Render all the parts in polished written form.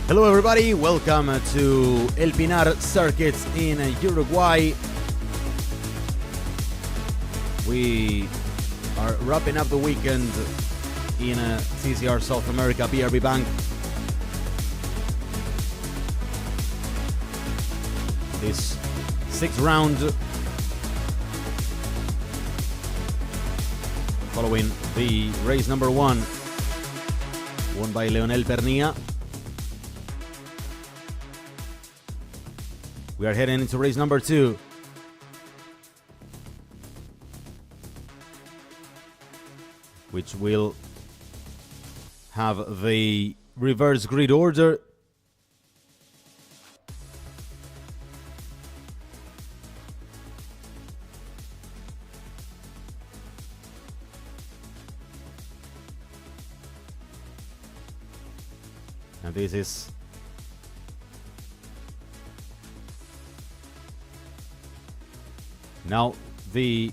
Hello everybody, welcome to El Pinar Circuits in Uruguay. We are wrapping up the weekend in TCR South America BRB Bank. This sixth round, following the race number one, won by Leonel Pernilla. We are heading into race number two. Which will have the reverse grid order. And this is now the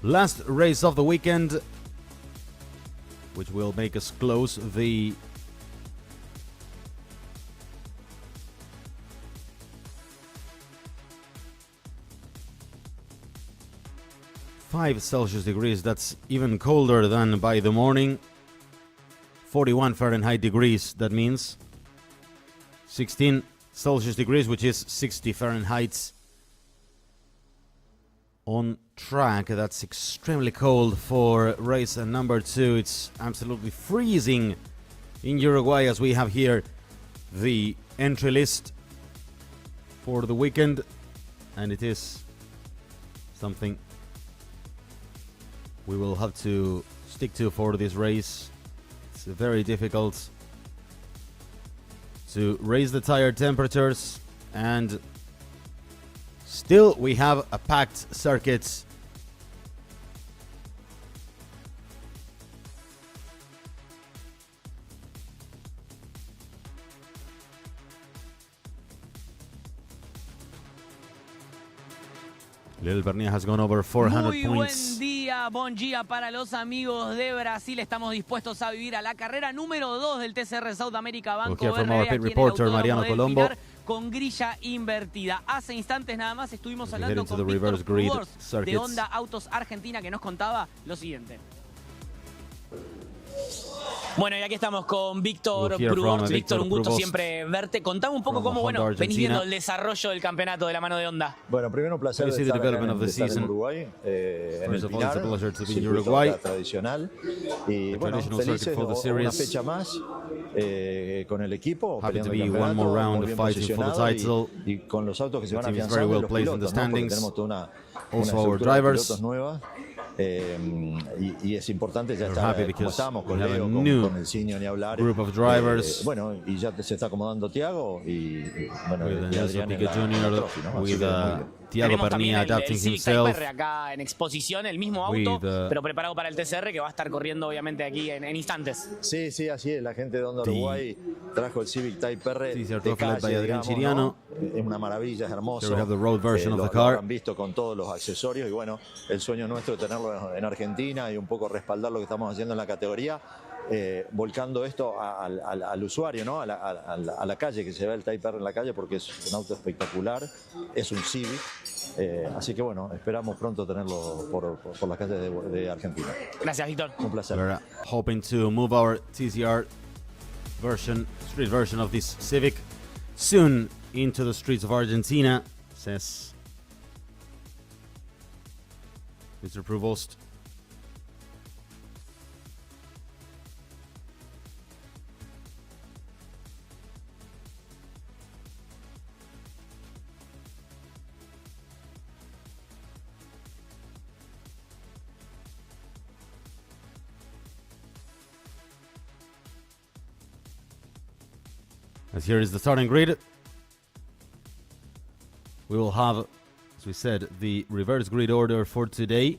last race of the weekend, which will make us close the -5 degrees. That's even colder than by the morning. 41 Fahrenheit degrees, that means 16 Celsius degrees, which is 60 Fahrenheit on track. That's extremely cold for race number two. It's absolutely freezing in Uruguay as we have here the entry list for the weekend, and it is something we will have to stick to for this race. It's very difficult to raise the tire temperatures, and still we have a packed circuit. Leonel Pernilla has gone over 400 Muy points. buen día, bon día para los amigos de Brasil. Estamos dispuestos a vivir a la carrera número 2 del TCR South America Banco We'll hear from our BRB, pit aquí en el reporter, Autódromo Mariano del Colombo. Pinar, con grilla invertida. Hace instantes nada más estuvimos As we hablando head into con the Víctor reverse grid Pugors de circuits. Honda Autos Argentina, que nos contaba lo siguiente. Bueno, y aquí estamos con Víctor We'll hear from Pugors. Víctor Víctor, un gusto Pugors siempre verte. Contame un poco from cómo, Honda venís Argentina. viendo el desarrollo del campeonato de la mano de Honda. Bueno, primero un placer How do you see the estar, development of the de estar en season? Uruguay, en First el of all, it's a Pinar, pleasure to be in circuito Uruguay. acá tradicional. Y The bueno, traditional felices circuit for the una series. fecha más con el equipo, Happy to peleando el be one more campeonato, round muy bien fighting for the posicionado title. y con los autos que se The van team is very afianzando, well los placed in the pilotos, ¿no? Porque standings. tenemos toda una Also our estructura de drivers. pilotos nueva. Y es importante ya We're estar happy como because estábamos con we have a Leo, new con el Ciño ni hablar. group of drivers. Bueno, y ya se está acomodando Tiago y bueno, With y Nelson Adrián en Piquet la Jr., trophy, ¿no? Así with que muy bien. Thiago Tenemos también Pernilla el adapting Civic himself. Type R acá en exposición, el mismo auto, With, pero preparado para el TCR, que va a estar corriendo obviamente aquí en instantes. Sí, sí, así es. La gente de Honda The Uruguay trajo el Civic Type R TCR de Trophy led by calle, Adrián digamos, Chiriano. ¿no? Es una maravilla, es hermoso. Here we have the road version of Lo the car. habrán visto con todos los accesorios y bueno, el sueño nuestro de tenerlo en Argentina y un poco respaldar lo que estamos haciendo en la categoría. Volcando esto al usuario, ¿no? a la calle, que se vea el Type R en la calle, porque es un auto espectacular, es un Civic, así que bueno, esperamos pronto tenerlo por las calles de Argentina. Gracias, Víctor. Un placer. We're hoping to move our TCR version, street version of this Civic soon into the streets of Argentina, says Mr. Provost. As here is the starting grid. We will have, as we said, the reverse grid order for today.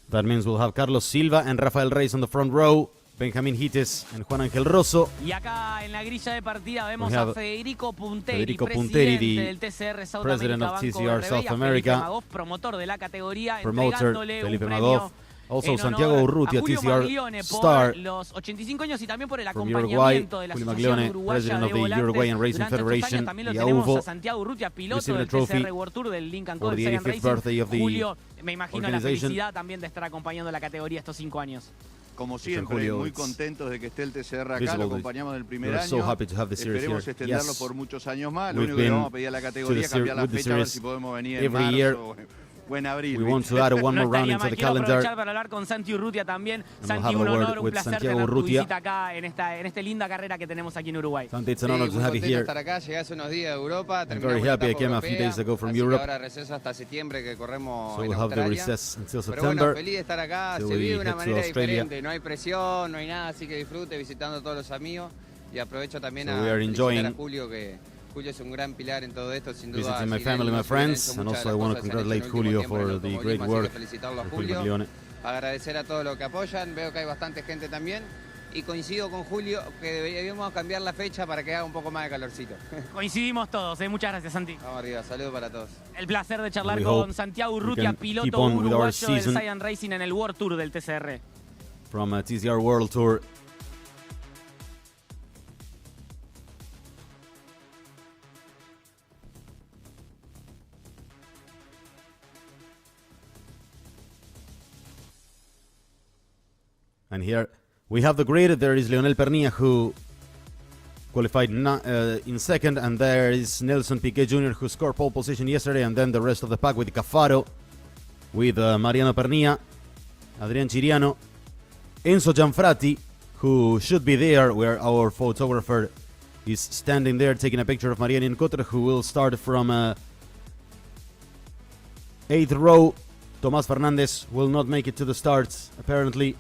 That means we'll have Carlos Silva and Rafael Reyes on the front row, Benjamín Hites and Juan Ángel Rosso. Y acá en la grilla de partida vemos We have a Federico Punteri, Federico presidente Punteri, del TCR South president America of Banco TCR BRB, South y a America, Felipe Magov, promotor de la categoría, promoter entregándole Felipe un Magov, premio Also, en Santiago honor Urrutia, a Julio TCR Maglione por star los 85 años y también por el from Uruguay. acompañamiento de la Julio Asociación Maglione, Uruguaya president de of the Volantes. Uruguayan Racing Durante estos Federation, años también lo the tenemos AUVO, a Santiago Urrutia, piloto receiving del a trophy TCR World Tour del Lincoln Co. for del the Saiyan 85th Racing. birthday of the Julio, me imagino la organization. felicidad también de estar acompañando la categoría estos 5 años. Como siempre, Julio, muy it's contentos de que esté el TCR acá, visible lo that acompañamos del primer we're año. so happy to have the series Esperemos here. extenderlo Yes. por muchos años más. Lo We've único que le been vamos a pedir a la categoría es cambiar la with the fecha, a ver series si podemos venir en every marzo year. o en abril. We want to add one No more round estaría into mal. the Quiero calendar. aprovechar para hablar con Santi Urrutia también. we'll Santi, have un a word honor, un with placer Santiago tener tu Urrutia. visita acá en esta linda carrera que tenemos aquí en Uruguay. Santi, it's an honor to muy have you contento de here. estar acá, llegué hace unos días de Europa, I'm terminamos very la happy. I etapa came a few europea, days ago from así que Europe. ahora receso hasta septiembre que corremos So en we'll have the Australia. recess until Pero September. bueno, feliz de estar acá, till se we vive de una head to manera Australia. diferente, no hay presión, no hay nada, así que disfrute visitando a todos los amigos y aprovecho también So a we are felicitar enjoying a Julio, que Julio es un gran pilar en todo esto, sin duda. visiting my sin él family, no my se hubieran friends, hecho and muchas also I de las want to cosas que se han hecho congratulate en el último Julio tiempo en for el the great automovilismo, así work. que felicitarlo a Julio Julio. Maglione. Agradecer a todos los que apoyan, veo que hay bastante gente también y coincido con Julio que deberíamos cambiar la fecha para que haga un poco más de calorcito. Coincidimos todos, ¿eh? Muchas gracias, Santi. Vamos arriba, saludos para todos. El placer de charlar We con hope Santiago we Urrutia, can keep piloto on with our uruguayo del season. Saiyan Racing en el World Tour del TCR. From TCR World Tour. And here we have the grid. There is Leonel Pernilla, who qualified in second, and there is Nelson Piquet Jr., who scored pole position yesterday, and then the rest of the pack with Cafaro, with Mariano Pernilla, Adrian Chiriano, Enzo Gianfrati, who should be there, where our photographer is standing there taking a picture of Mariano Cotter, who will start from 8th row. Tomás Fernandez will not make it to the start, apparently.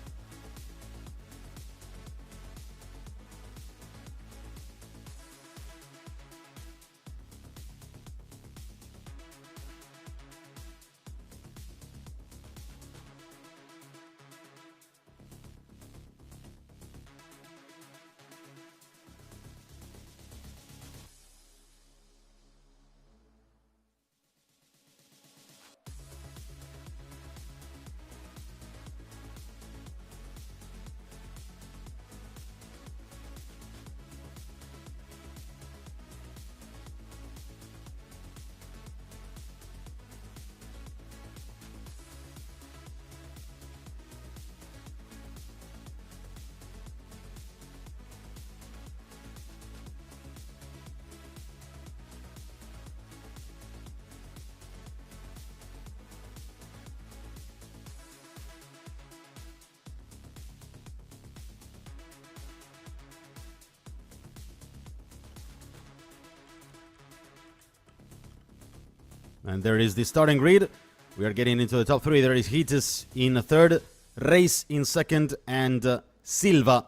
And there is the starting grid. We are getting into the top three. There is Hites in third, Reis in second, and Silva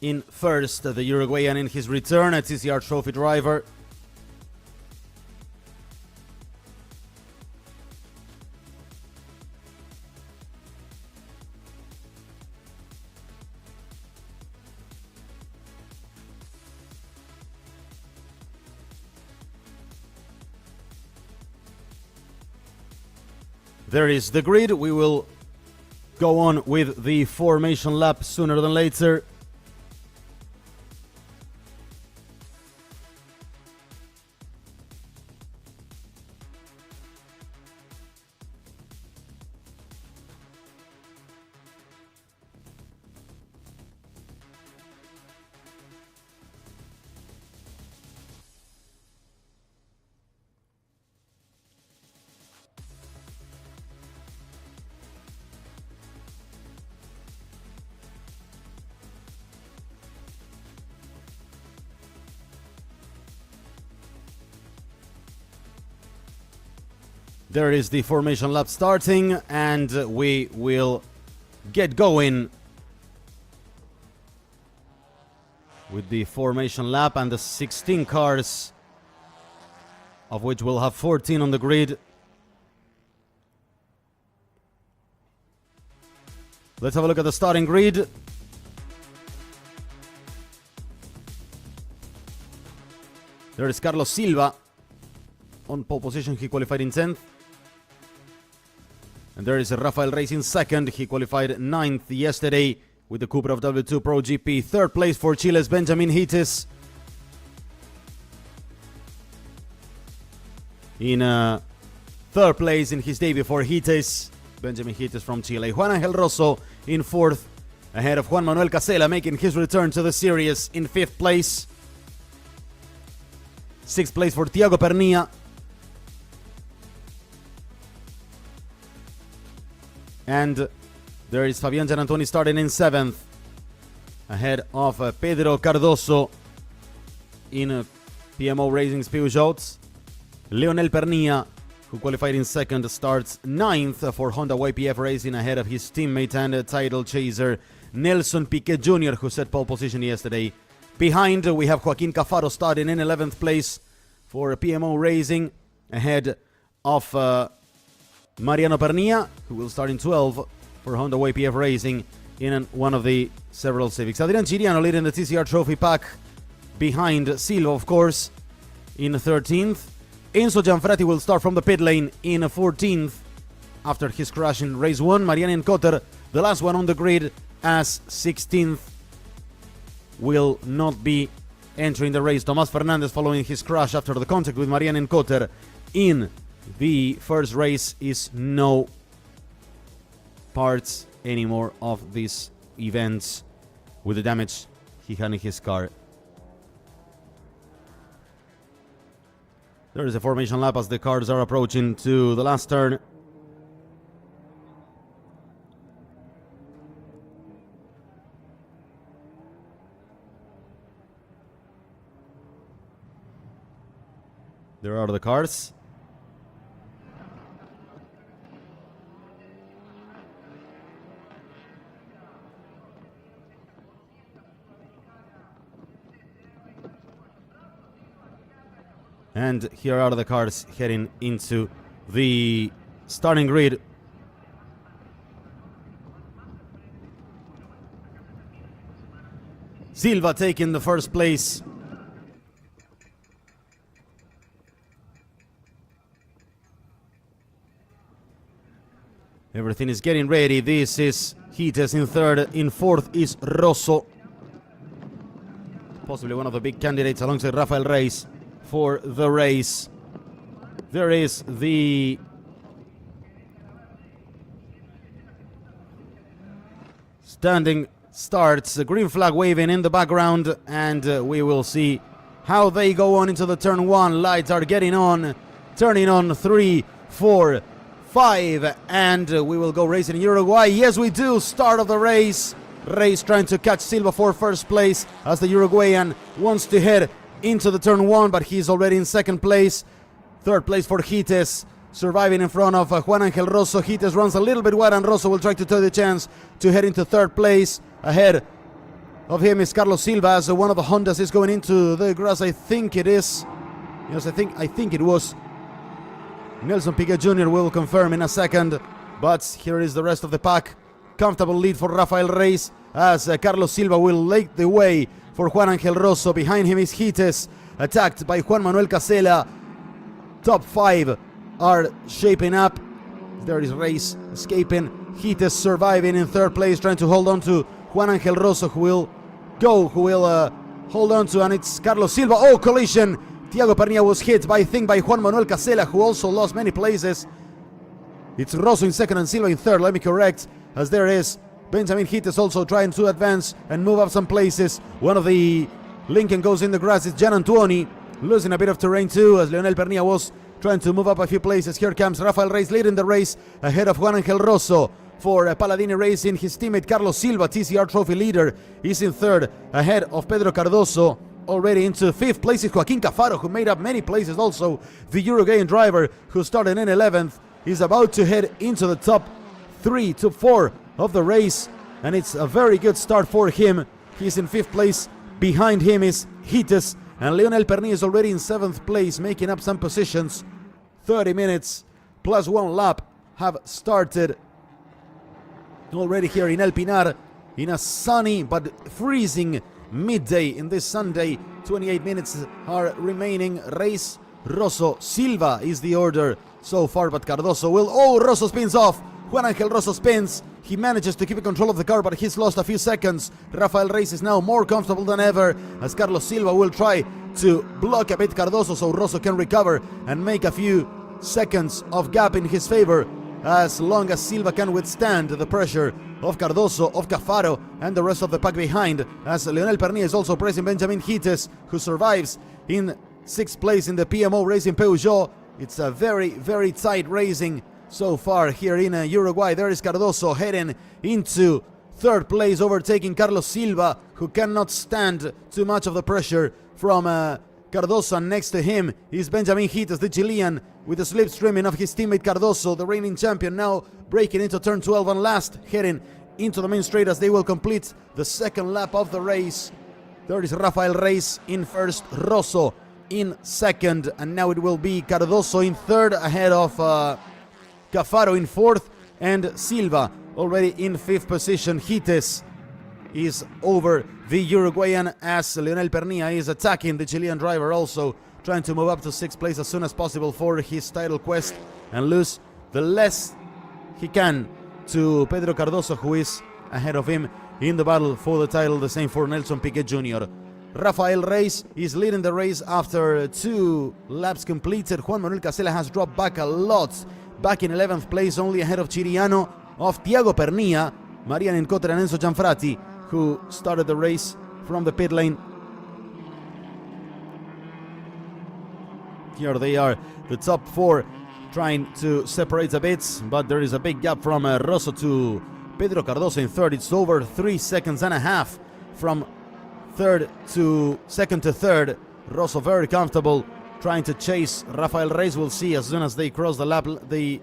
in first. The Uruguayan in his return, a TCR trophy driver. There is the grid. We will go on with the formation lap sooner than later. There is the formation lap starting, and we will get going with the formation lap and the 16 cars, of which we'll have 14 on the grid. Let's have a look at the starting grid. There is Carlos Silva on pole position. He qualified in 10th. And there is Rafael Reis in second. He qualified 9th yesterday with the Cooper of W2 Pro GP. Third place for Chile's Benjamin Hites. In third place in his debut for Hites, Benjamin Hites from Chile. Juan Angel Rosso in fourth, ahead of Juan Manuel Casela, making his return to the series in fifth place. Sixth place for Thiago Pernilla. And there is Fabian Gianantoni starting in seventh, ahead of Pedro Cardoso in PMO Racing's Peugeots. Leonel Pernilla, who qualified in second, starts ninth for Honda YPF Racing, ahead of his teammate and title chaser Nelson Piquet Jr., who set pole position yesterday. Behind, we have Joaquin Cafaro starting in 11th place for PMO Racing, ahead of Mariano Pernilla, who will start in 12th for Honda YPF Racing in one of the several Civics. Adrian Chiriano leading the TCR Trophy pack, behind Silva, of course, in 13th. Enzo Gianfrati will start from the pit lane in 14th after his crash in race 1. Marianne Cotter, the last one on the grid, as 16th, will not be entering the race. Tomas Fernandez, following his crash after the contact with Marianne Cotter in the first race, is no parts anymore of these events with the damage he had in his car. There is a formation lap as the cars are approaching to the last turn. There are the cars. And here are the cars heading into the starting grid. Silva taking the first place. Everything is getting ready. This is Hites in third. In fourth is Rosso. Possibly one of the big candidates alongside Rafael Reis for the race. There is the standing starts, the green flag waving in the background, and we will see how they go on into the turn 1. Lights are getting on, turning on 3, 4, 5, and we will go racing in Uruguay. Yes, we do. Start of the race. Reis trying to catch Silva for first place as the Uruguayan wants to head into the turn 1, but he's already in second place. Third place for Hites, surviving in front of Juan Angel Rosso. Hites runs a little bit wide, and Rosso will try to take the chance to head into third place. Ahead of him is Carlos Silva, as one of the Hondas is going into the grass. I think it is. Yes, I think it was. Nelson Piquet Jr. will confirm in a second, but here is the rest of the pack. Comfortable lead for Rafael Reis, as Carlos Silva will lead the way for Juan Angel Rosso. Behind him is Hites, attacked by Juan Manuel Casela. Top 5 are shaping up. There is Reis escaping. Hites surviving in third place, trying to hold on to Juan Angel Rosso, who will hold on to, and it's Carlos Silva. Oh, collision! Thiago Pernilla was hit by Juan Manuel Casela, who also lost many places. It's Rosso in second and Silva in third, let me correct, as there is Benjamin Hites also trying to advance and move up some places. One of the Lincoln goes in the grass. It's Gianantoni losing a bit of terrain too, as Leonel Pernilla was trying to move up a few places. Here comes Rafael Reis leading the race ahead of Juan Angel Rosso for Paladini Racing. His teammate Carlos Silva, TCR Trophy leader, is in third ahead of Pedro Cardoso. Already into fifth place is Joaquin Cafaro, who made up many places also. The Uruguayan driver who started in 11th is about to head into the top 3 to 4 of the race, and it's a very good start for him. He's in fifth place. Behind him is Hites, and Leonel Pernilla is already in 7th place, making up some positions. 30 minutes plus 1 lap have started already here in El Pinar in a sunny but freezing midday in this Sunday. 28 minutes are remaining. Reis, Rosso, Silva is the order so far, but Cardoso will... Oh, Rosso spins off. Juan Angel Rosso spins. He manages to keep in control of the car, but he's lost a few seconds. Rafael Reyes is now more comfortable than ever, as Carlos Silva will try to block a bit Cardoso so Rosso can recover and make a few seconds of gap in his favor, as long as Silva can withstand the pressure of Cardoso, of Cafaro, and the rest of the pack behind, as Leonel Pernia is also pressing Benjamin Hites, who survives in 6th place in the PMO Racing Peugeot. It's a very, very tight racing so far here in Uruguay. There is Cardoso heading into 3rd place, overtaking Carlos Silva, who cannot stand too much of the pressure from Cardoso. And next to him is Benjamin Hites, the Chilean, with the slipstreaming of his teammate Cardoso, the reigning champion, now breaking into turn 12 and last, heading into the main straight as they will complete the 2nd lap of the race. There is Rafael Reyes in 1st, Rosso in 2nd, and now it will be Cardoso in 3rd, ahead of Cafaro in 4th, and Silva already in 5th position. Hites is over the Uruguayan, as Leonel Pernia is attacking the Chilean driver, also trying to move up to 6th place as soon as possible for his title quest and lose the less he can to Pedro Cardoso, who is ahead of him in the battle for the title. The same for Nelson Piquet Jr. Rafael Reyes is leading the race after 2 laps completed. Juan Manuel Casella has dropped back a lot, back in 11th place, only ahead of Chiriano, of Thiago Pernia, Marian Encotter and Enzo Gianfrati, who started the race from the pit lane. Here they are, the top 4, trying to separate a bit, but there is a big gap from Rosso to Pedro Cardoso in 3rd. It's over 3.5 seconds from 3rd to 2nd to 3rd. Rosso very comfortable, trying to chase Rafael Reyes. We'll see as soon as they cross the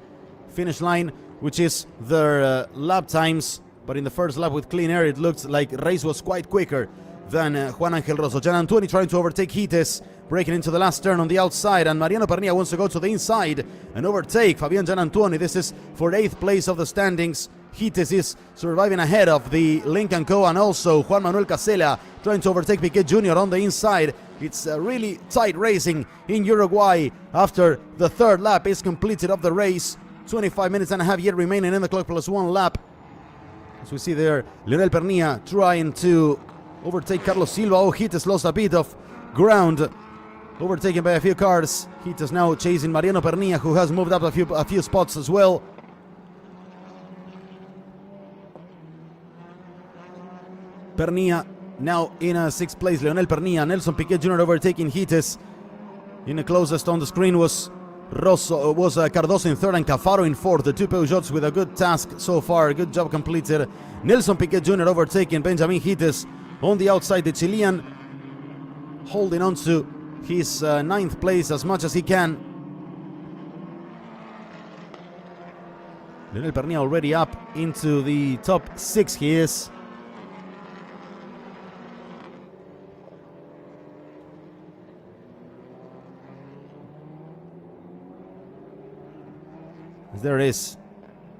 finish line, which is their lap times. But in the first lap with clean air, it looked like Reyes was quite quicker than Juan Angel Rosso. Gianantuoni trying to overtake Hites, breaking into the last turn on the outside, and Mariano Pernia wants to go to the inside and overtake Fabian Gianantuoni. This is for 8th place of the standings. Hites is surviving ahead of the Lincoln Co. and also Juan Manuel Casella trying to overtake Piquet Jr. on the inside. It's really tight racing in Uruguay after the 3rd lap is completed of the race. 25 minutes and a half yet remaining in the clock, plus 1 lap. As we see there, Leonel Pernia trying to overtake Carlos Silva. Oh, Hites lost a bit of ground, overtaken by a few cars. Hites now chasing Mariano Pernia, who has moved up a few spots as well. Pernia now in 6th place. Leonel Pernia, Nelson Piquet Jr. overtaking Hites. In the closest on the screen was Cardoso in 3rd and Cafaro in 4th. The 2 Peugeots with a good task so far. Good job completed. Nelson Piquet Jr. overtaking Benjamin Hites on the outside. The Chilean holding on to his 9th place as much as he can. Leonel Pernia already up into the top 6 he is. There is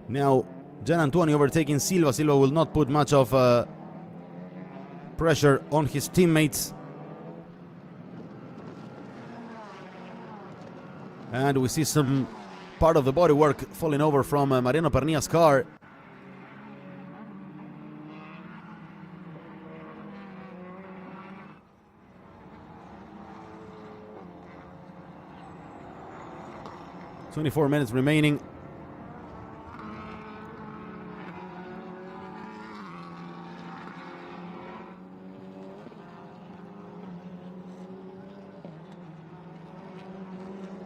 now Gianantuoni overtaking Silva. Silva will not put much of pressure on his teammates. And we see some part of the bodywork falling over from Mariano Pernia's car. "24 minutes remaining.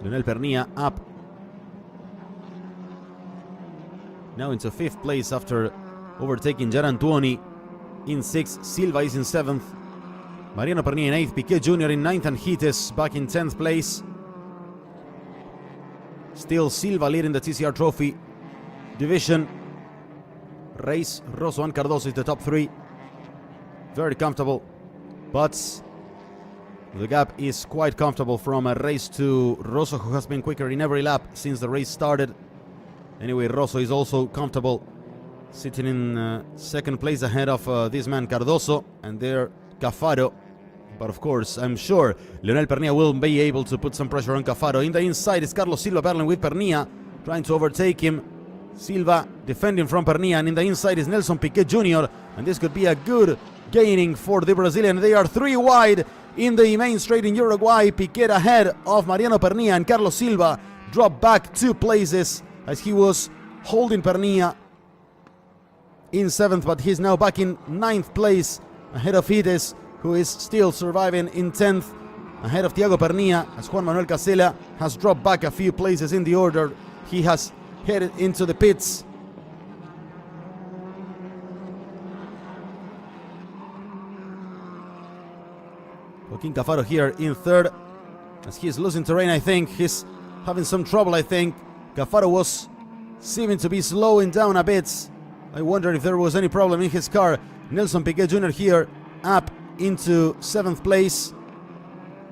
Leonel Pernia up now into 5th place after overtaking Gianantuoni in 6th. Silva is in 7th. Mariano Pernia in 8th. Piquet Jr. in 9th and Hites back in 10th place. Still Silva leading the TCR Trophy division. Reyes, Rosso and Cardoso is the top 3. Very comfortable, but the gap is quite comfortable from a race to Rosso, who has been quicker in every lap since the race started. Anyway, Rosso is also comfortable, sitting in 2nd place ahead of this man Cardoso, and there Cafaro. But of course, I'm sure Leonel Pernia will be able to put some pressure on Cafaro. In the inside is Carlos Silva battling with Pernia, trying to overtake him. Silva defending from Pernilla, and in the inside is Nelson Piquet Jr. And this could be a good gaining for the Brazilian. They are 3 wide in the main straight in Uruguay. Piquet ahead of Mariano Pernilla, and Carlos Silva dropped back 2 places as he was holding Pernilla in 7th, but he's now back in 9th place ahead of Hides, who is still surviving in 10th, ahead of Thiago Pernilla, as Juan Manuel Casella has dropped back a few places in the order. He has headed into the pits. Joaquin Cafaro here in 3rd, as he is losing terrain. I think he's having some trouble. I think Cafaro was seeming to be slowing down a bit. I wonder if there was any problem in his car. Nelson Piquet Jr. here up into 7th place.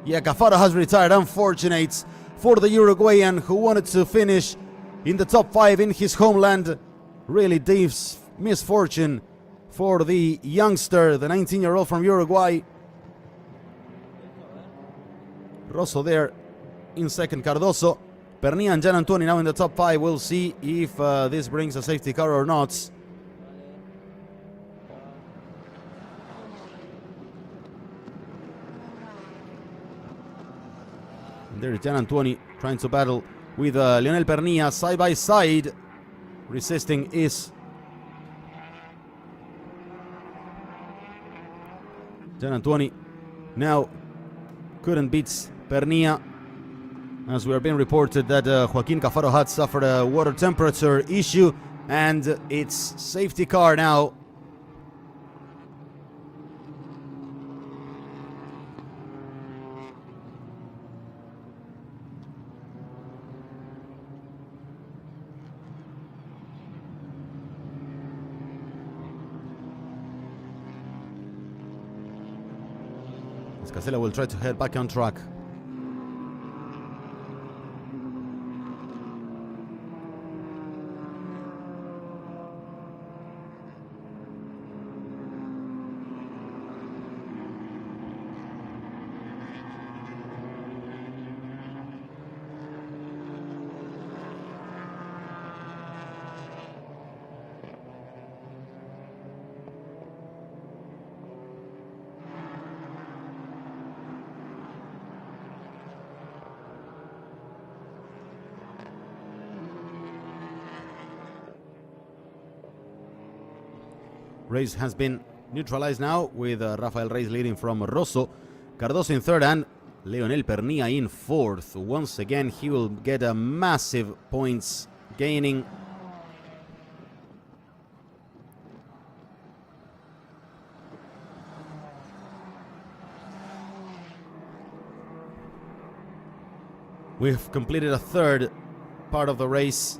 Yeah, Cafaro has retired. Unfortunate for the Uruguayan who wanted to finish in the top 5 in his homeland. Really deep misfortune for the youngster, the 19-year-old from Uruguay. Rosso there in 2nd, Cardoso. Pernilla and Gianantoni now in the top 5. We'll see if this brings a safety car or not. And there's Gianantoni trying to battle with Lionel Pernilla side by side. Resisting is Gianantoni. Now couldn't beat Pernilla, as we are being reported that Joaquin Cafaro had suffered a water temperature issue, and it's safety car now. Casella will try to head back on track. Race has been neutralized now with Rafael Reyes leading from Rosso. Cardoso in 3rd and Leonel Pernilla in 4th. Once again, he will get a massive points gaining. We've completed a 3rd part of the race.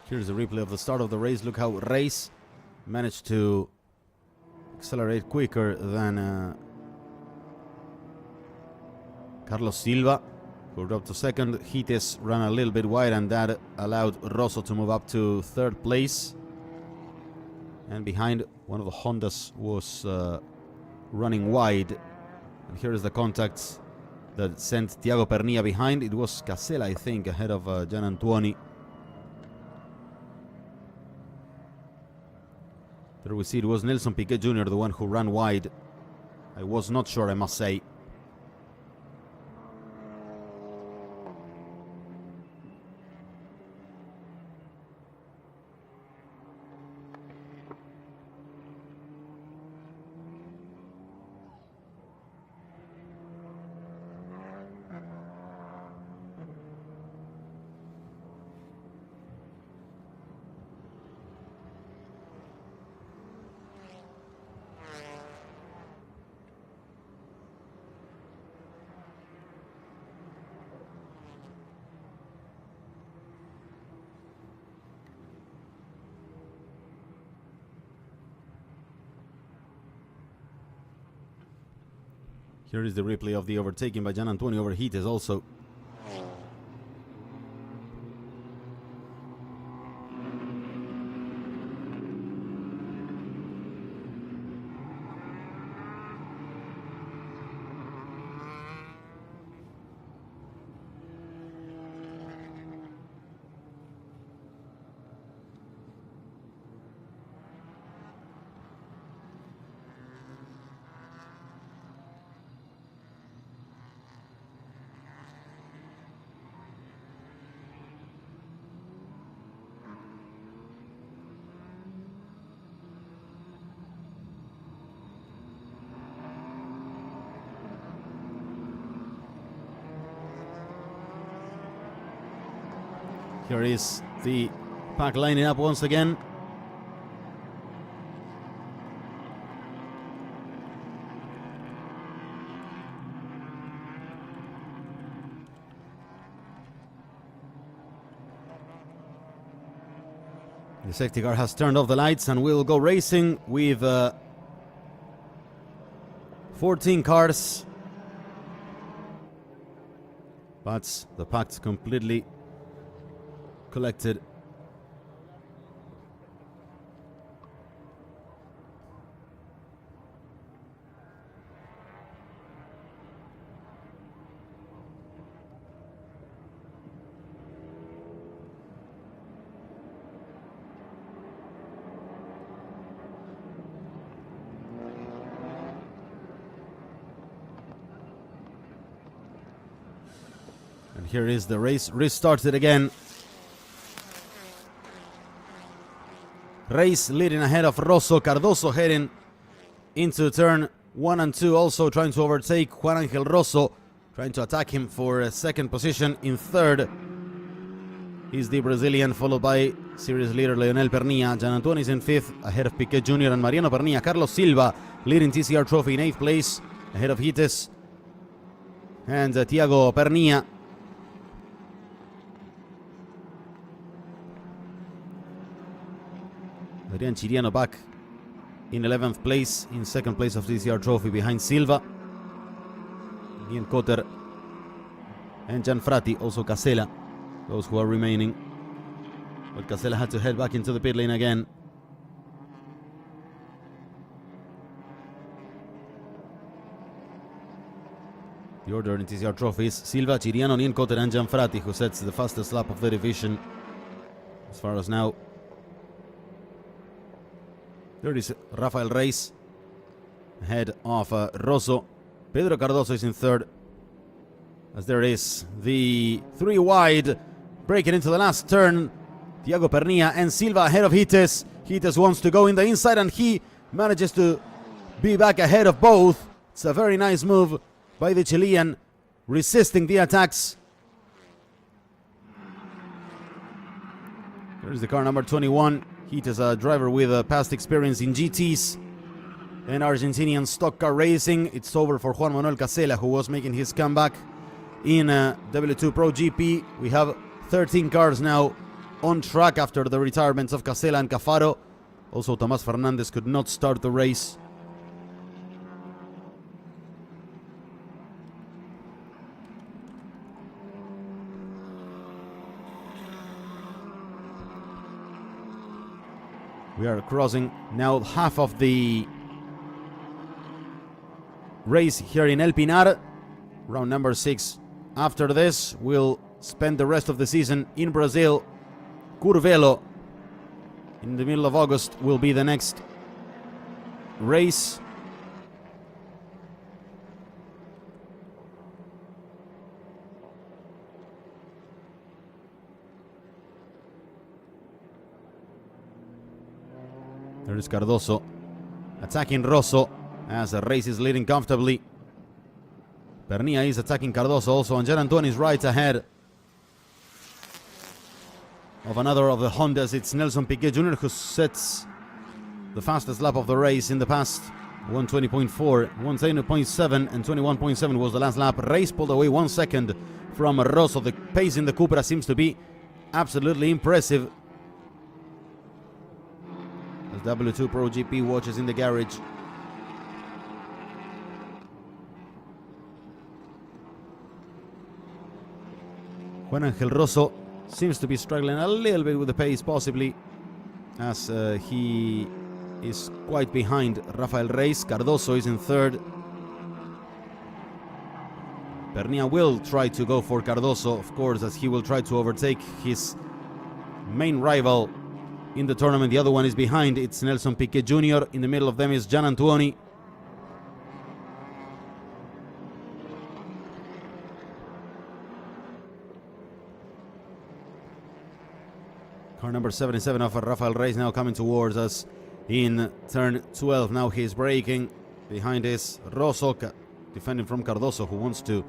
Here's a replay of the start of the race. Look how Reyes managed to accelerate quicker than Carlos Silva, who dropped to 2nd. Hites ran a little bit wide, and that allowed Rosso to move up to 3rd place. And behind, one of the Hondas was running wide. And here is the contact that sent Thiago Pernilla behind. It was Casella, I think, ahead of Gianantoni. There we see it was Nelson Piquet Jr., the one who ran wide. I was not sure, I must say. Here is the replay of the overtaking by Gian Antonio over Hites also. Here is the pack lining up once again. The safety car has turned off the lights and we'll go racing with 14 cars. But the pack's completely collected. And here is the race restarted again. Race leading ahead of Rosso. Cardoso heading into turn 1 and 2, also trying to overtake Juan Angel Rosso, trying to attack him for second position. In third is the Brazilian, followed by series leader Leonel Pernilla. Gian Antonio is in fifth, ahead of Piquet Jr. and Mariano Pernilla. Carlos Silva leading TCR Trophy in 8th place, ahead of Hites and Thiago Pernilla. Adrian Chiriano back in 11th place, in 2nd place of TCR Trophy behind Silva. Ian Cotter and Gianfrati, also Casella, those who are remaining. But Casella had to head back into the pit lane again. The order in TCR Trophy is Silva, Chiriano, Ian Cotter and Gianfrati, who sets the fastest lap of the division as far as now. There is Rafael Reis ahead of Rosso. Pedro Cardoso is in third, as there is the 3 wide breaking into the last turn. Thiago Pernilla and Silva ahead of Hites. Hites wants to go in the inside and he manages to be back ahead of both. It's a very nice move by the Chilean, resisting the attacks. There's the car number 21. Heat is a driver with past experience in GTs and Argentinian stock car racing. It's over for Juan Manuel Casella, who was making his comeback in W2 Pro GP. We have 13 cars now on track after the retirements of Casella and Cafaro. Also, Tomás Fernández could not start the race. We are crossing now half of the race here in El Pinar, round number 6. After this, we'll spend the rest of the season in Brazil. Curvelo, in the middle of August, will be the next race. There is Cardoso attacking Rosso as the race is leading comfortably. Pernilla is attacking Cardoso also, and Gian Antonio is right ahead of another of the Hondas. It's Nelson Piquet Jr. who sets the fastest lap of the race in the past. 120.4, 120.7 and 21.7 was the last lap. Race pulled away 1 second from Rosso. The pace in the Cupra seems to be absolutely impressive. W2 Pro GP watches in the garage. Juan Angel Rosso seems to be struggling a little bit with the pace, possibly, as he is quite behind Rafael Reis. Cardoso is in third. Pernilla will try to go for Cardoso, of course, as he will try to overtake his main rival in the tournament. The other one is behind. It's Nelson Piquet Jr. In the middle of them is Gian Antuoni. Car number 77 of Rafael Reis now coming towards us in turn 12. Now he's braking. Behind is Rosso, defending from Cardoso, who wants to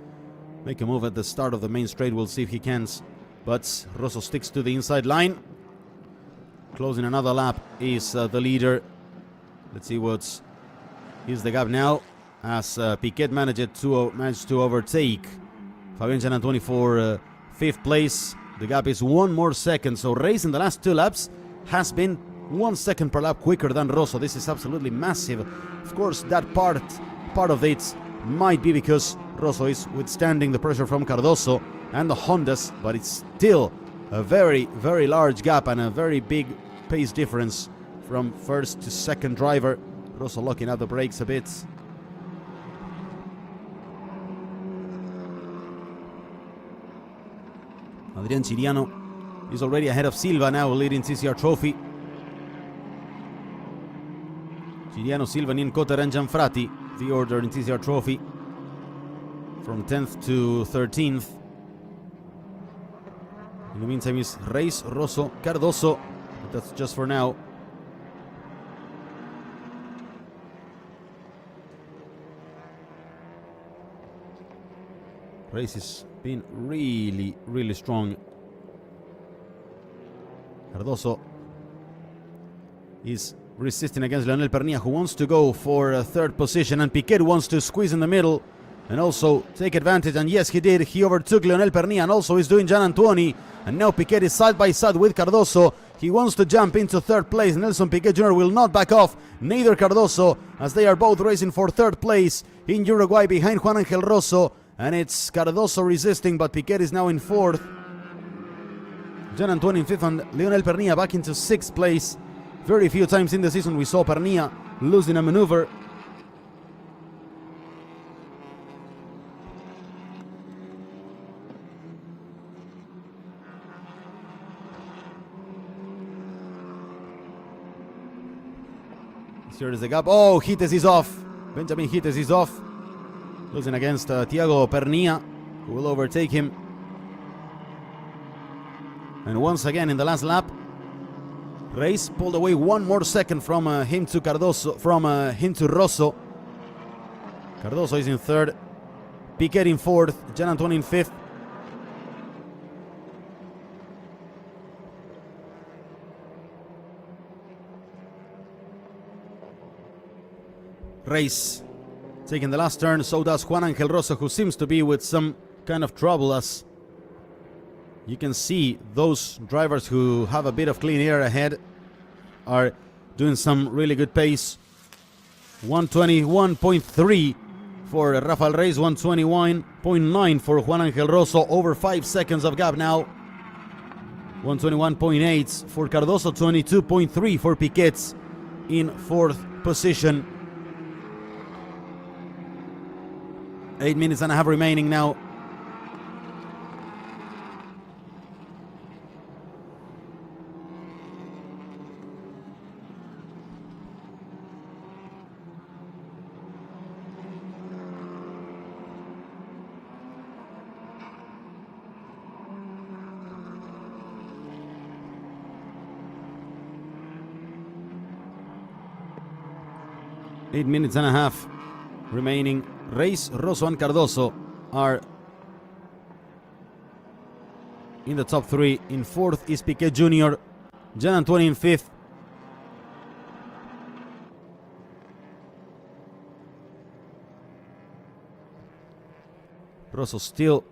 make a move at the start of the main straight. We'll see if he can. But Rosso sticks to the inside line. Closing another lap is the leader. Let's see what's is the gap now, as Piquet managed to overtake Fabian Gianantuoni for 5th place. The gap is 1 more second, so Reis in the last 2 laps has been 1 second per lap quicker than Rosso. This is absolutely massive. Of course, that part of it might be because Rosso is withstanding the pressure from Cardoso and the Hondas, but it's still a very, very large gap and a very big pace difference from first to second driver. Rosso locking out the brakes a bit. Adrian Chiriano is already ahead of Silva, now leading TCR Trophy. Chiriano, Silva, Nien Cotter and Gianfrati, the order in TCR Trophy, from 10th to 13th. In the meantime is Reis, Rosso, Cardoso, but that's just for now. Reis has been really, really strong. Cardoso is resisting against Leonel Pernilla, who wants to go for a 3rd position, and Piquet wants to squeeze in the middle and also take advantage, and yes, he did. He overtook Leonel Pernilla and also is doing Gian Antuoni, and now Piquet is side by side with Cardoso. He wants to jump into 3rd place. Nelson Piquet Jr. will not back off, neither Cardoso, as they are both racing for 3rd place in Uruguay behind Juan Angel Rosso, and it's Cardoso resisting, but Piquet is now in 4th. Gian Antuoni in 5th, and Leonel Pernilla back into 6th place. Very few times in the season we saw Pernilla losing a maneuver. Here is the gap. Oh, Hites is off. Benjamin Hites is off. Losing against Thiago Pernilla, who will overtake him. And once again in the last lap, Reis pulled away 1 more second from him to Cardoso, from him to Rosso. Cardoso is in 3rd, Piquet in 4th, Gian Antuoni in 5th. Reis taking the last turn, so does Juan Angel Rosso, who seems to be with some kind of trouble, as you can see those drivers who have a bit of clean air ahead are doing some really good pace. 121.3 for Rafael Reis, 121.9 for Juan Angel Rosso, over 5 seconds of gap now. 121.8 for Cardoso, 22.3 for Piquet in 4th position. 8 minutes and a half remaining now. Eight minutes and a half remaining. Reis, Rosso and Cardoso are in the top 3. In 4th is Piquet Jr. Gian Antuoni in 5th. Rosso still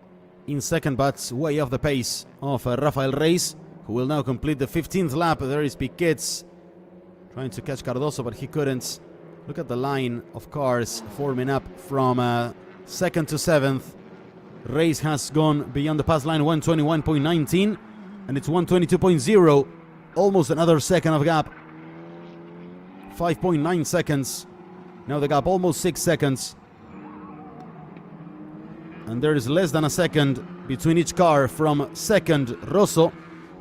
in 2nd, but way off the pace of Rafael Reis, who will now complete the 15th lap. There is Piquet trying to catch Cardoso, but he couldn't. Look at the line of cars forming up from 2nd to 7th. Race has gone beyond the pass line, 121.19, and it's 122.0, almost another second of gap. 5.9 seconds. Now the gap almost 6 seconds. And there is less than a second between each car from second Rosso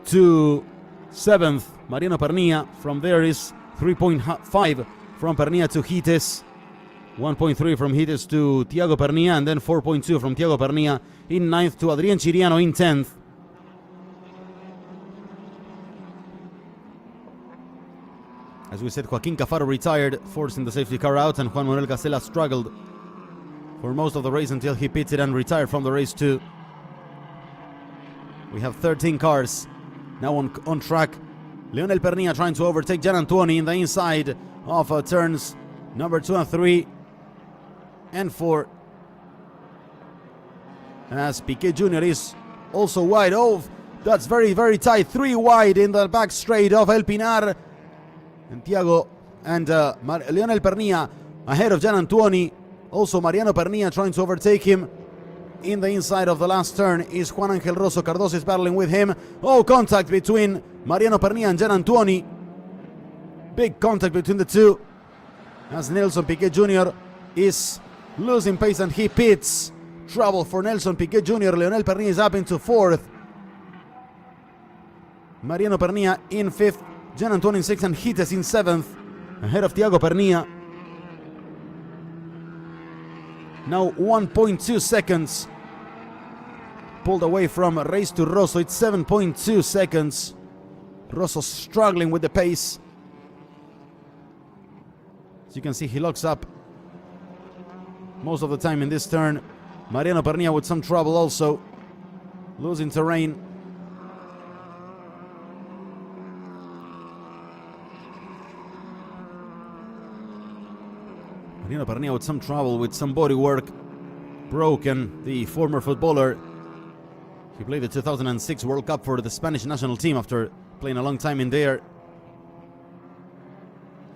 to seventh Mariano Pernilla. From there is 3.5 from Pernilla to Hites, 1.3 from Hites to Thiago Pernilla, and then 4.2 from Thiago Pernilla in ninth to Adrián Chiriano in 10th. As we said, Joaquín Cafaro retired, forcing the safety car out, and Juan Manuel Castella struggled for most of the race until he pitted and retired from the race too. We have 13 cars now on track. Leonel Pernilla trying to overtake Gian Antuoni in the inside of turns number 2 and 3 and 4. As Piquet Jr. is also wide. Oh, that's very, very tight. 3 wide in the back straight of El Pinar. And Thiago and Leonel Pernilla ahead of Gian Antuoni. Also Mariano Pernilla trying to overtake him. In the inside of the last turn is Juan Ángel Rosso. Cardoso is battling with him. Oh, contact between Mariano Pernilla and Gian Antuoni. Big contact between the two. As Nelson Piquet Jr. is losing pace and he pits. Trouble for Nelson Piquet Jr. Leonel Pernilla is up into 4th. Mariano Pernilla in 5th. Gian Antuoni in 6th and Hites in 7th. Ahead of Thiago Pernilla. Now 1.2 seconds pulled away from race to Rosso. It's 7.2 seconds. Rosso struggling with the pace. As you can see, he locks up most of the time in this turn. Mariano Pernilla with some trouble also, losing terrain. Mariano Pernilla with some trouble, with some body work. Broken, the former footballer. He played the 2006 World Cup for the Spanish national team after playing a long time in there.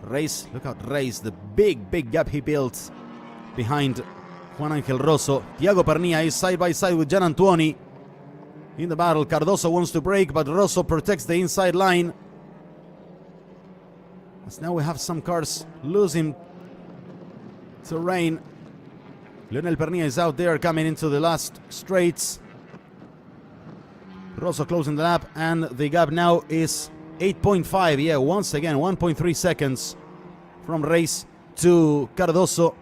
Race, look out Race, the big gap he built behind Juan Ángel Rosso. Thiago Pernilla is side by side with Gian Antuoni in the battle. Cardoso wants to break, but Rosso protects the inside line. As now we have some cars losing terrain. Leonel Pernilla is out there coming into the last straights. Rosso closing the lap, and the gap now is 8.5. Yeah, once again, 1.3 seconds from Race to Cardoso.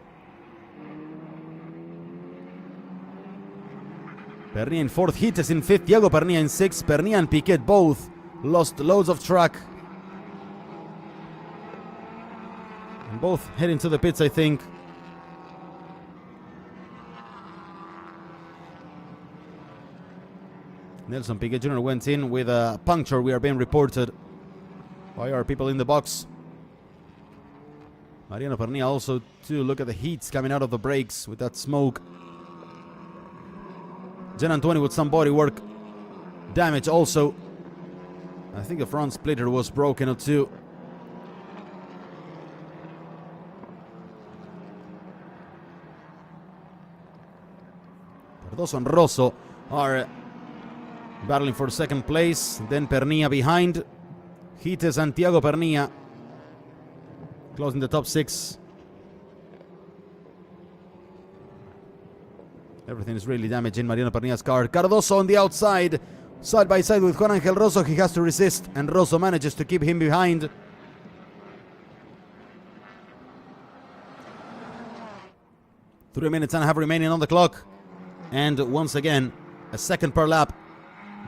Pernilla in 4th, Hites in 5th, Thiago Pernilla in 6th. Pernilla and Piquet both lost loads of track. And both heading to the pits, I think. Nelson Piquet Jr. went in with a puncture, we are being reported by our people in the box. Mariano Pernilla also to look at the heats coming out of the brakes with that smoke. Gian Antuoni with some body work damage also. I think the front splitter was broken or two. Cardoso and Rosso are battling for second place. Then Pernilla behind. Hites and Thiago Pernilla closing the top 6. Everything is really damaging Mariano Pernilla's car. Cardoso on the outside, side by side with Juan Ángel Rosso. He has to resist, and Rosso manages to keep him behind. Three minutes and a half remaining on the clock. And once again, a second per lap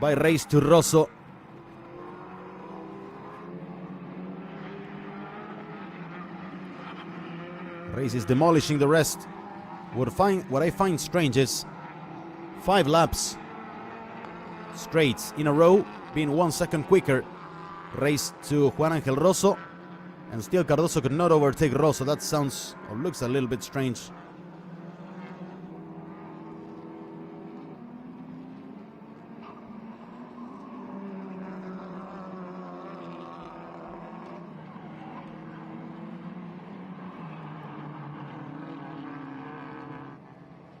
by Race to Rosso. Race is demolishing the rest. What I find strange is 5 laps straight in a row being 1 second quicker. Race to Juan Ángel Rosso, and still Cardoso could not overtake Rosso. That sounds or looks a little bit strange.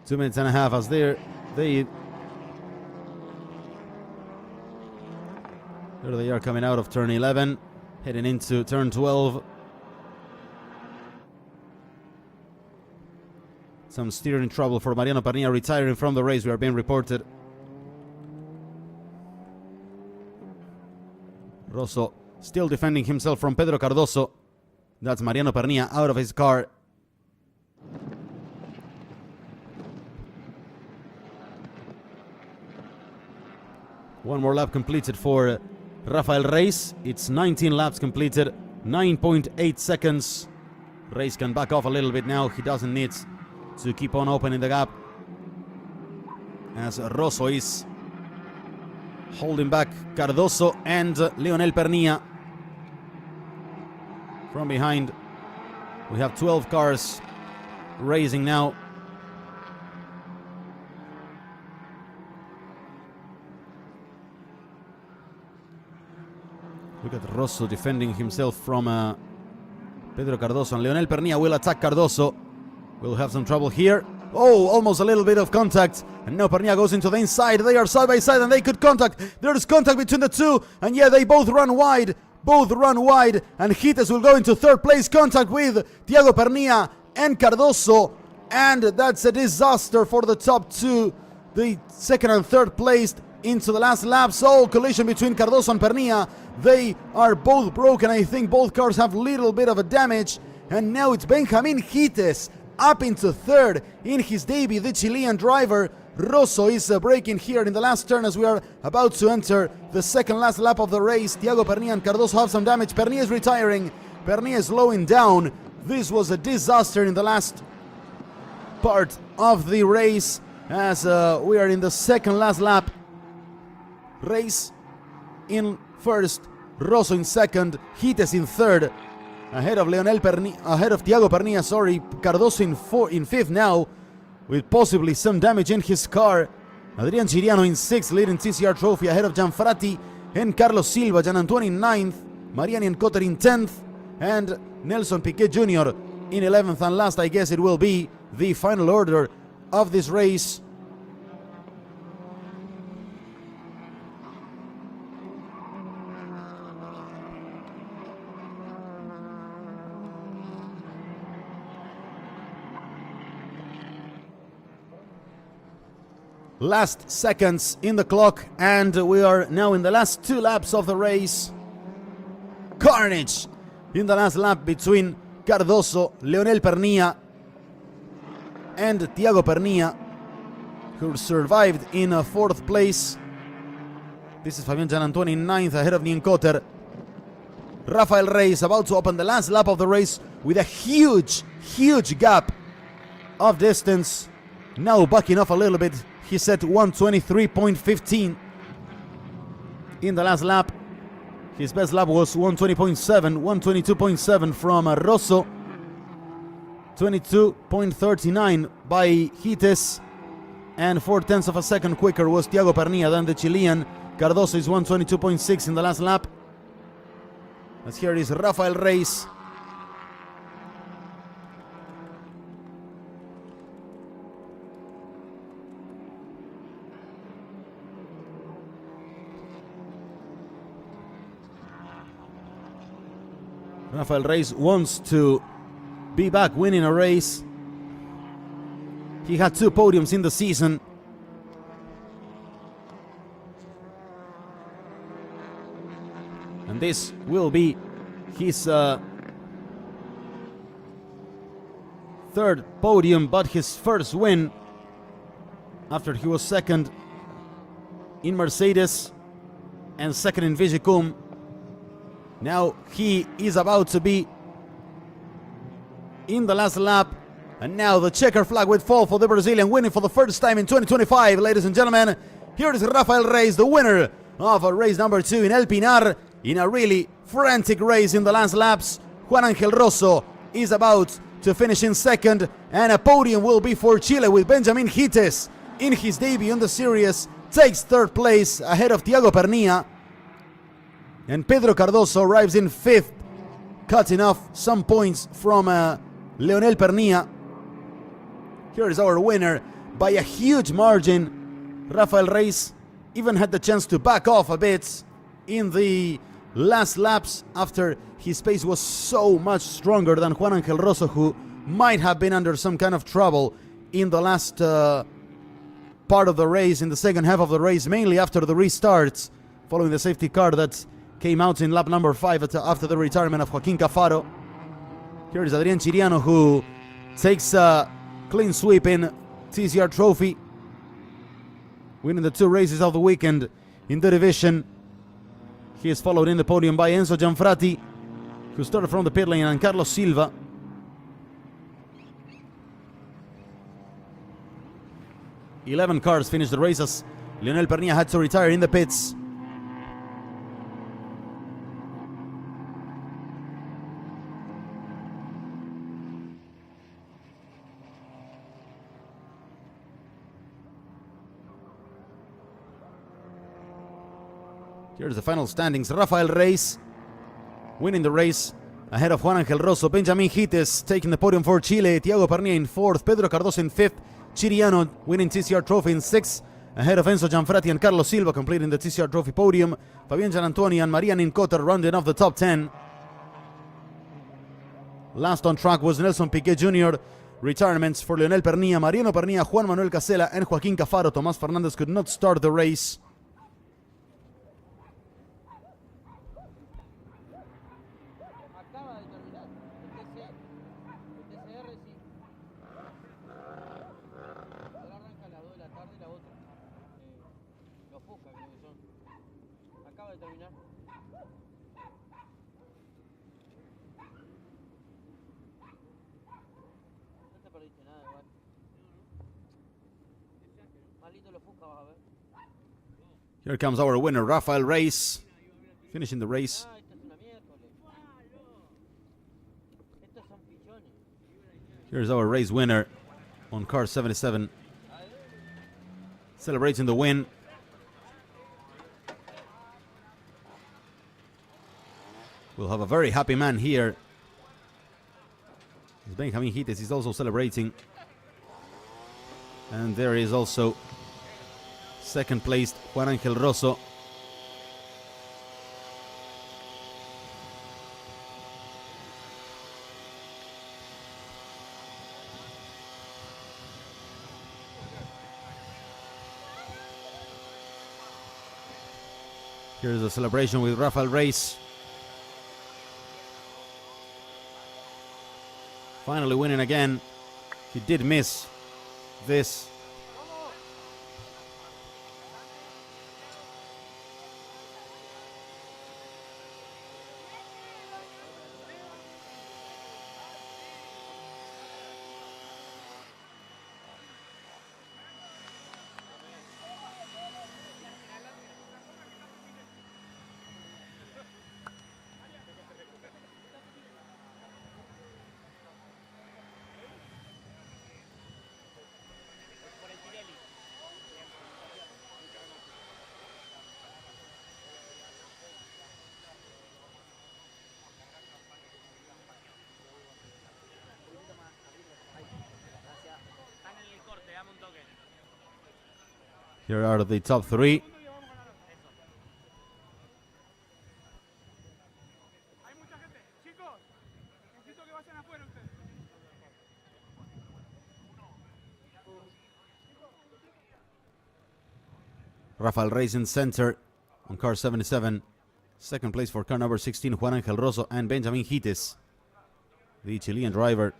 Two minutes and a half as there There they are coming out of turn 11, heading into turn 12. Some steering trouble for Mariano Pernilla, retiring from the race. We are being reported. Rosso still defending himself from Pedro Cardoso. That's Mariano Pernilla out of his car. One more lap completed for Rafael Reis. It's 19 laps completed, 9.8 seconds. Reis can back off a little bit now. He doesn't need to keep on opening the gap, as Rosso is holding back Cardoso and Leonel Pernilla. From behind, we have 12 cars racing now. Look at Rosso defending himself from Pedro Cardoso, and Leonel Pernilla will attack Cardoso. We'll have some trouble here. Oh, almost a little bit of contact. And now Pernilla goes into the inside. They are side by side and they could contact. There's contact between the two. And yeah, they both run wide. And Hites will go into third place. Contact with Thiago Pernilla and Cardoso. And that's a disaster for the top two. The second and third placed into the last lap. So collision between Cardoso and Pernilla. They are both broken. I think both cars have a little bit of a damage. And now it's Benjamin Hites up into third in his debut. The Chilean driver Rosso is braking here in the last turn as we are about to enter the second last lap of the race. Thiago Pernilla and Cardoso have some damage. Pernilla is retiring. Pernilla is slowing down. This was a disaster in the last part of the race as we are in the second last lap. Reis in first, Rosso in second, Hites in third. Ahead of Thiago Pernilla, sorry. Cardoso in fifth now, with possibly some damage in his car. Adrian Chiriano in sixth, leading TCR trophy ahead of Gianfrati and Carlos Silva. Gian Antonio in ninth, Mariani and Cotter in 10th, and Nelson Piquet Jr. in 11th. And last, I guess it will be the final order of this race. Last seconds in the clock, and we are now in the last two laps of the race. Carnage in the last lap between Cardoso, Leonel Pernilla, and Thiago Pernilla, who survived in fourth place. This is Fabian Gianantuoni in ninth, ahead of Nien Cotter. Rafael Reis about to open the last lap of the race with a huge gap of distance. Now backing off a little bit. He set 123.15 in the last lap. His best lap was 120.7, 122.7 from Rosso. 22.39 by Hites. And 0.4 of a second quicker was Thiago Pernilla than the Chilean. Cardoso is 122.6 in the last lap. As here is Rafael Reis. Rafael Reis wants to be back winning a race. He had 2 podiums in the season. And this will be his third podium, but his first win after he was second in Mercedes and second in Vigicum. Now he is about to be in the last lap. And now the checker flag will fall for the Brazilian, winning for the first time in 2025. Ladies and gentlemen, here is Rafael Reis, the winner of race number 2 in El Pinar, in a really frantic race in the last laps. Juan Angel Rosso is about to finish in second, and a podium will be for Chile with Benjamin Hites in his debut in the series. Takes third place ahead of Thiago Pernilla. And Pedro Cardoso arrives in fifth, cutting off some points from Leonel Pernilla. Here is our winner by a huge margin, Rafael Reis even had the chance to back off a bit in the last laps after his pace was so much stronger than Juan Angel Rosso, who might have been under some kind of trouble in the last part of the race, in the second half of the race, mainly after the restarts, following the safety car that came out in lap number 5 after the retirement of Joaquin Cafaro. Here is Adrián Chiriano, who takes a clean sweep in TCR Trophy, winning the 2 races of the weekend in the division. He is followed in the podium by Enzo Gianfrati, who started from the pit lane, and Carlos Silva. Eleven cars finished the race as Lionel Pernilla had to retire in the pits. Here's the final standings. Rafael Reis winning the race ahead of Juan Angel Rosso. Benjamin Hites taking the podium for Chile. Thiago Pernilla in 4th. Pedro Cardoso in 5th. Chiriano winning TCR Trophy in 6th. Ahead of Enzo Gianfrati and Carlos Silva completing the TCR Trophy podium. Fabián Gianantoni and Maria Nincotter rounding off the top 10. Last on track was Nelson Piquet Jr. Retirements for Lionel Pernilla, Mariano Pernilla, Juan Manuel Casela, and Joaquín Cafaro. Tomás Fernández could not start the race. Here comes our winner, Rafael Reis, finishing the race. Here's our race winner on car 77, celebrating the win. We'll have a very happy man here. Benjamin Hites is also celebrating. And there is also second placed Juan Angel Rosso. Here's a celebration with Rafael Reis. Finally winning again. He did miss this. Here are the top 3. Rafael Reis in center on car 77. Second place for car number 16, Juan Angel Rosso and Benjamin Hites, the Chilean driver.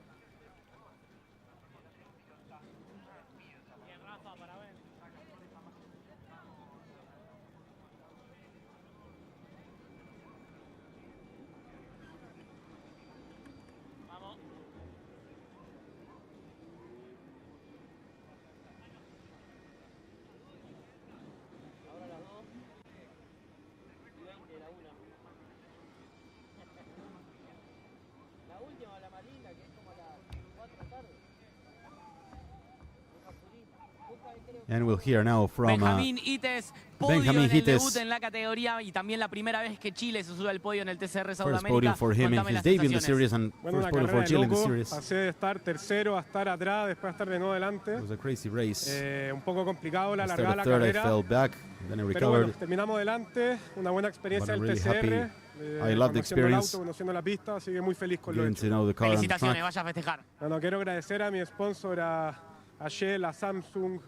And we'll hear now from Benjamín Ites, podio Benjamín en el Ites. debut en la categoría y también la primera vez que Chile se sube al podio en el TCR first Sudamérica. podium for him in Contame his las debut in the sensaciones. series and Bueno, first una podium for carrera de Chile in the loco, series. pasé de estar tercero a estar atrás, después a estar de nuevo delante. It was a crazy race. Un poco complicado la I largada de started la third, I carrera, fell back, then I pero bueno, recovered. terminamos delante, una buena experiencia But I'm del really TCR, happy. I love the conociendo el experience. auto, conociendo la pista, así que muy feliz con lo Getting hecho. to know the car and the Felicitaciones, track. vaya a festejar. Bueno, quiero agradecer a mi sponsor, a Shell, a Samsung,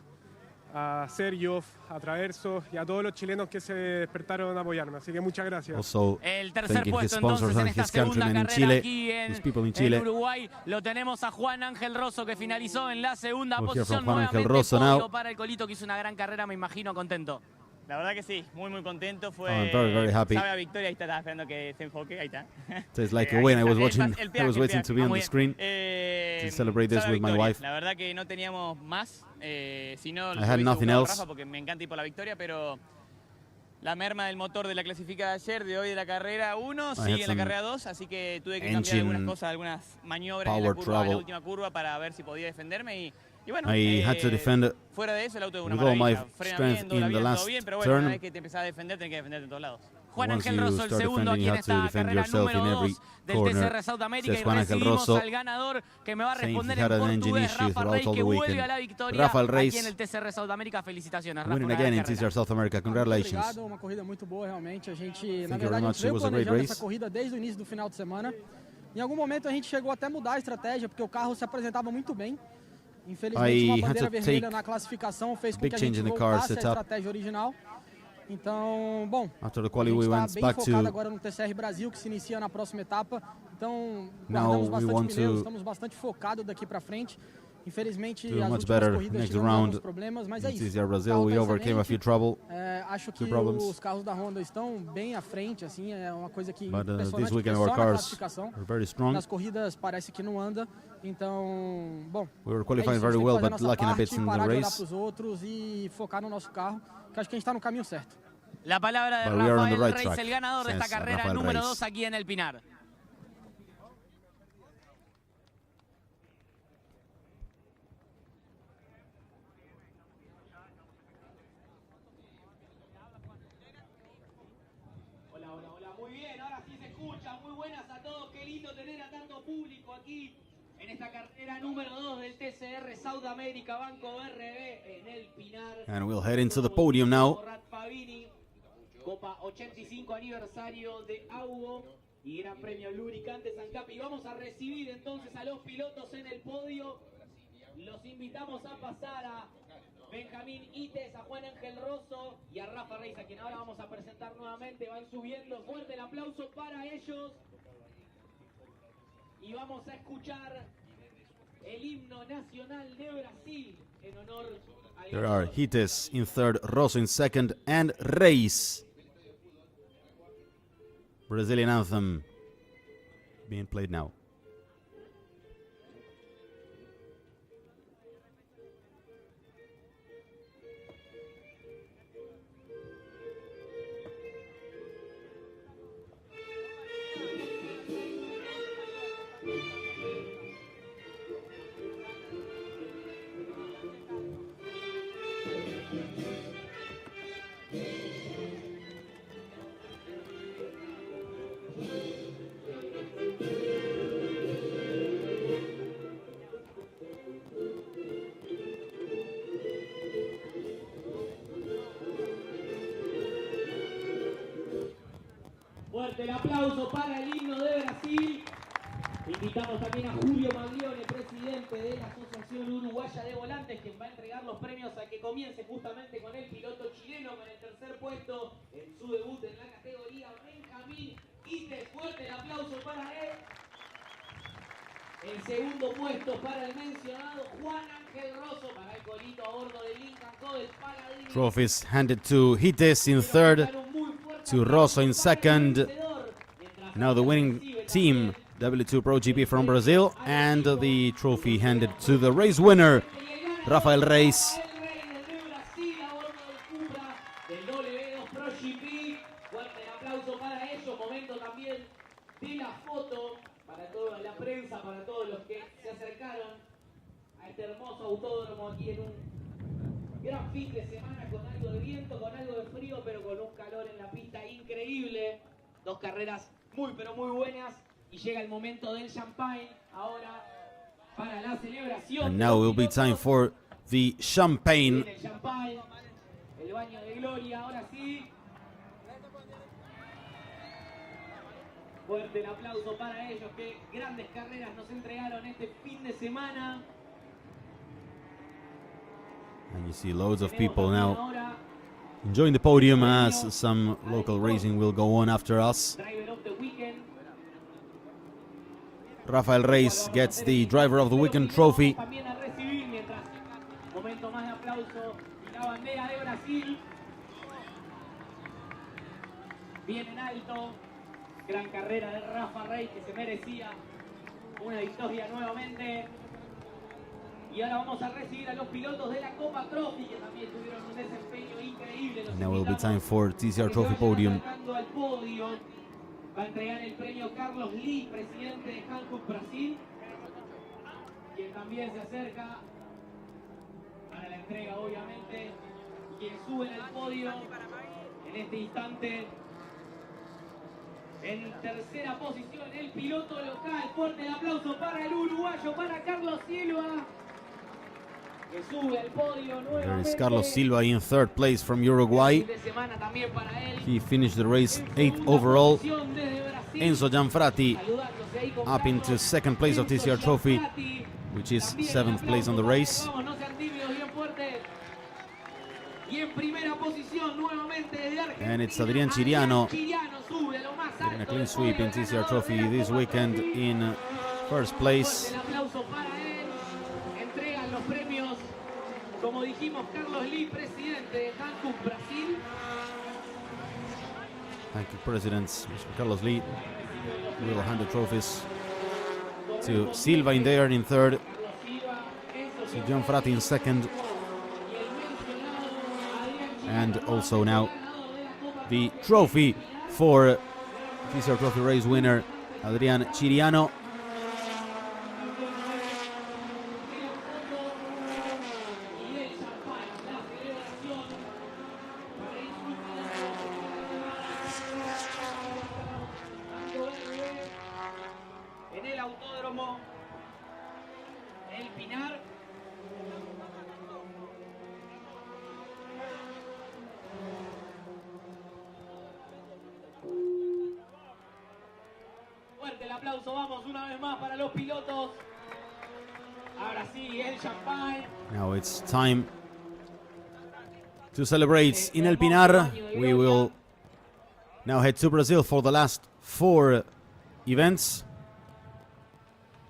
a Sergio, a Traverso y a todos los chilenos que se despertaron a apoyarme. Así que muchas gracias. Also, El tercer thanking his puesto sponsors entonces en and esta his segunda countrymen in carrera Chile, aquí his people in Chile. en Uruguay. Lo tenemos a Juan Ángel Rosso que finalizó en la segunda We'll hear posición. from Juan Ángel Nuevamente Rosso podio now. para el Colito que hizo una gran carrera, me imagino contento. La verdad que sí, muy contento. Fue, I'm very, very happy. sabe a victoria, ahí está, estaba esperando que se enfoque, ahí está. So it's like a Ahí win. I está, was el watching, pas- el I peaje, was el waiting peaje. to be on Muy the bien. screen to celebrate this sabe a with my victoria. wife. La verdad que no teníamos más, si no, I lo had hubiese nothing buscado else. Rafa porque me encanta ir por la victoria, pero la merma del motor de la clasificada de ayer, de hoy de la carrera 1, had sigue en la some carrera 2, así que tuve que cambiar engine algunas cosas, algunas maniobras en power la, curva, en la trouble. última curva para ver si podía defenderme y bueno, I had to defend fuera de eso el auto de una with all my maravilla, frena strength bien, dobla in the bien, todo last bien, pero bueno, turn. una vez que te empezás a defender, tenés que defenderte en todos lados. Juan Once Ángel you Rosso, el start segundo defending, aquí you en have to esta defend carrera yourself número in every 2 del corner. TCR Sudamérica. Says Y Juan Ángel recibimos Rosso, al ganador que me va a saying responder he en had an engine portugués, issue Rafa throughout Rey, all que the vuelve weekend. a la victoria Rafael aquí Reis en el TCR Sudamérica. Felicitaciones, Rafa. winning una again gran in carrera. TCR South America. Congratulations. Obrigado, uma corrida muito boa realmente. A gente, na you very verdade, a much. gente veio It was a great planejando race. essa corrida desde o início do final de semana. Em algum momento a gente chegou até a mudar a estratégia, porque o carro se apresentava muito bem. Infelizmente, I uma had bandeira to vermelha take na classificação fez com big que a change gente in the car voltasse à setup. estratégia original. Então, bom, After the a quali, gente we está went bem back focado to agora no TCR Brasil, que se inicia na próxima etapa. Então, Now guardamos we bastante want pneus, to estamos bastante focados daqui para frente. Infelizmente, do as much últimas better corridas next tivemos round alguns problemas, mas é in isso. TCR O Brazil. carro We tá overcame a few excelente. trouble. Acho que problems. os carros da Honda estão bem à frente, assim, é uma coisa que But this impressionante, weekend porque our só na cars classificação, are very strong. nas corridas parece que não anda, então, bom, We were é qualifying isso, a very gente tem que well, fazer a but nossa lacking a parte, bit in the parar de olhar race. para os outros e focar no nosso carro, que acho que a gente está no caminho certo. La palabra de But we are on the Rafael right Reis, track, el ganador de esta says carrera Rafael número Reis. 2 aquí en el Pinar. Hola, muy bien, ahora sí se escucha, muy buenas a todos, qué lindo tener a tanto público aquí en esta carrera número 2 del TCR Sudamérica, Banco BRB en el Pinar. And we'll head into the podium now. Copa 85 aniversario de Augo y Gran Premio Lubricante San Capi. Vamos a recibir entonces a los pilotos en el podio. Los invitamos a pasar a Benjamín Ites, a Juan Ángel Rosso y a Rafa Reis, a quien ahora vamos a presentar nuevamente. Van subiendo, fuerte el aplauso para ellos. Y vamos a escuchar el himno nacional de Brasil en honor al There are Hites in third, Rosso in second, and Reis. Brazilian anthem being played now. Fuerte el aplauso para el himno de Brasil. Invitamos también a Julio Maglione, presidente de la Asociación Uruguaya de Volantes, quien va a entregar los premios a que comience justamente con el piloto chileno con el tercer puesto en su debut en la categoría, Benjamín Ites. Fuerte el aplauso para él. El segundo puesto para el mencionado Juan Ángel Rosso, para el Colito a bordo del Lincoln Co. del Paladín. Trophies handed to Hites in third, to Rosso in second. Now the winning team, W2 Pro GP from Brazil, and the trophy handed to the race winner, Rafael Reis. Del W2 Pro GP, fuerte el aplauso para ellos, momento también de la foto para toda la prensa, para todos los que se acercaron a este hermoso autódromo aquí en un Gran fin de semana con algo de viento, con algo de frío, pero con un calor en la pista increíble. Dos carreras muy pero muy buenas y llega el momento del champagne ahora para la celebración. And now will be time for the champagne. Viene el champagne, el baño de gloria, ahora sí. Fuerte el aplauso para ellos, que grandes carreras nos entregaron este fin de semana. And you see loads of people now enjoying the podium as some local racing will go on after us. Driver of the weekend. Rafael Reis gets the Driver of the Weekend trophy. También a recibir mientras momento más de aplauso y la bandera de Brasil. Bien en alto. Gran carrera de Rafa Reis que se merecía una victoria nuevamente. Y ahora vamos a recibir a los pilotos de la Copa Trophy que también tuvieron un desempeño increíble. Los Now will be invitamos time for TCR a que Trophy se vayan podium. acercando al podio. Va a entregar el premio Carlos Lee, presidente de Hankook Brasil, quien también se acerca para la entrega, obviamente, y quien sube en el podio en este instante. En tercera posición, el piloto local. Fuerte el aplauso para el uruguayo, para Carlos Silva, que sube al podio nuevamente. There is Carlos Silva in third place from Uruguay. Fin de semana también para él. He finished the race 8th overall. Posición desde Brasil. Enzo Gianfrati Saludándose ahí con up into Carlos. second place of TCR Trophy, Gianfrati. which is También 7th place on the race. Vamos, no sean tímidos, bien fuerte. Y en primera posición nuevamente desde Argentina. And it's Adrián Chiriano sube a lo más alto getting a clean del sweep podio, in TCR ganador Trophy de la this Copa weekend Trophy. in first Fuerte place. el aplauso para él. Entregan los premios, como dijimos, Carlos Lee, presidente de Hankook Brasil. Thank you, President Mr. Carlos Lee. We will hand the trophies to Silva in there in third, Carlos Silva, Enzo to Gianfrati in second, y el mencionado Adrián and Chiriano, also now ganador de la Copa the trophy for TCR Trophy race winner Adrián Chiriano. y el champán, la celebración para disfrutar en el autódromo el Pinar. Fuerte el aplauso, vamos una vez más para los pilotos. Ahora sí, el champán. Now it's time to celebrate in El Pinar. We will now head to Brazil for the last 4 events.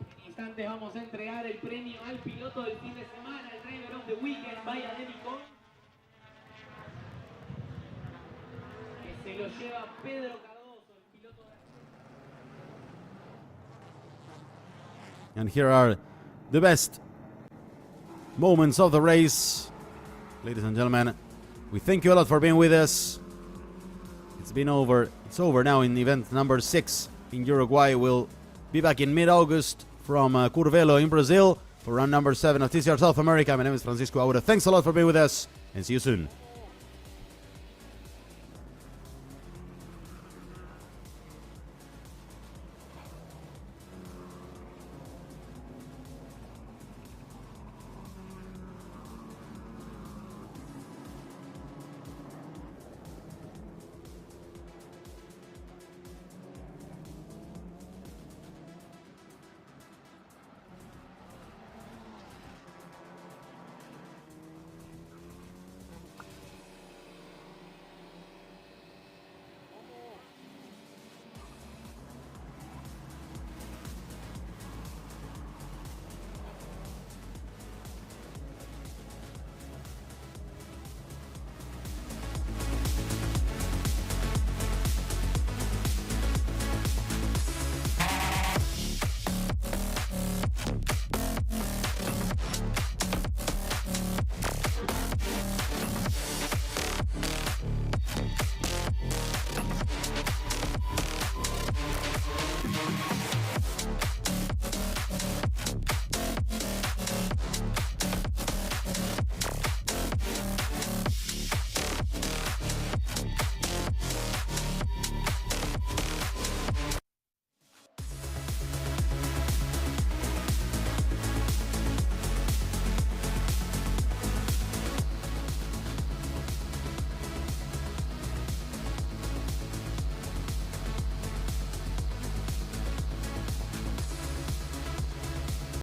En instantes vamos a entregar el premio al piloto del fin de semana, el Driver of the Weekend, vaya Demicon. Que se lo lleva Pedro Cardoso, el piloto de... And here are the best moments of the race. Ladies and gentlemen, we thank you a lot for being with us. It's over now in event number 6 in Uruguay. We'll be back in mid-August from Curvelo in Brazil for round number 7 of TCR South America. My name is Francisco Aura. Thanks a lot for being with us and see you soon.